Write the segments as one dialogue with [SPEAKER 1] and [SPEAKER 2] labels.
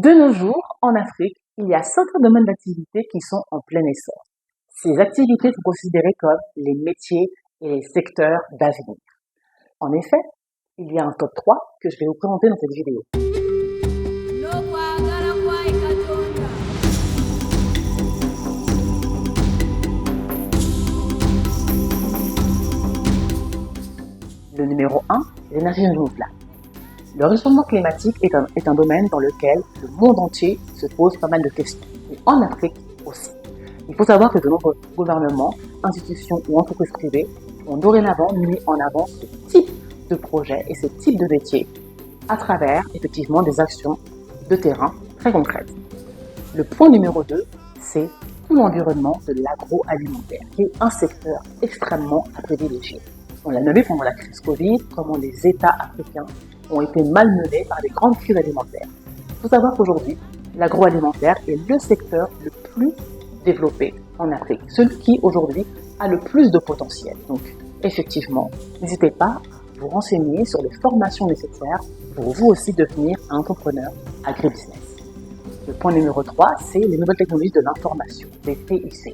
[SPEAKER 1] De nos jours, en Afrique, il y a certains domaines d'activité qui sont en plein essor. Ces activités sont considérées comme les métiers et les secteurs d'avenir. En effet, il y a un top 3 que je vais vous présenter dans cette vidéo. Le numéro 1, l'énergie renouvelable. Le réchauffement climatique est un domaine dans lequel le monde entier se pose pas mal de questions, et en Afrique aussi. Il faut savoir que de nombreux gouvernements, institutions ou entreprises privées ont dorénavant mis en avant ce type de projet et ce type de métier à travers effectivement des actions de terrain très concrètes. Le point numéro 2, c'est tout l'environnement de l'agroalimentaire, qui est un secteur extrêmement à privilégier. On l'a nommé pendant la crise Covid, comment les États africains ont été malmenés par des grandes crises alimentaires. Il faut savoir qu'aujourd'hui, l'agroalimentaire est le secteur le plus développé en Afrique, celui qui aujourd'hui a le plus de potentiel. Donc, effectivement, n'hésitez pas à vous renseigner sur les formations nécessaires pour vous aussi devenir un entrepreneur agribusiness. Le point numéro 3, c'est les nouvelles technologies de l'information, les TIC.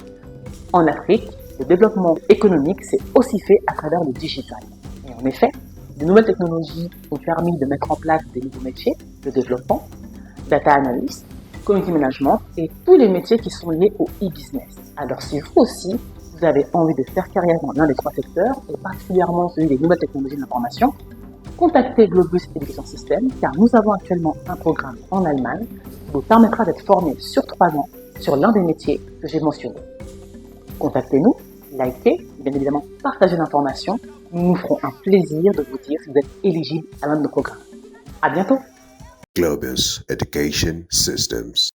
[SPEAKER 1] En Afrique, le développement économique s'est aussi fait à travers le digital. Et en effet, de nouvelles technologies ont permis de mettre en place des nouveaux métiers de développement, data analyst, community management et tous les métiers qui sont liés au e-business. Alors si vous aussi, vous avez envie de faire carrière dans l'un des trois secteurs, et particulièrement celui des nouvelles technologies de l'information, contactez Globus Education System car nous avons actuellement un programme en Allemagne qui vous permettra d'être formé sur 3 ans sur l'un des métiers que j'ai mentionnés. Contactez-nous, likez, bien évidemment partagez l'information. Nous nous ferons un plaisir de vous dire si vous êtes éligible à l'un de nos programmes. À bientôt.
[SPEAKER 2] Globus Education Systems.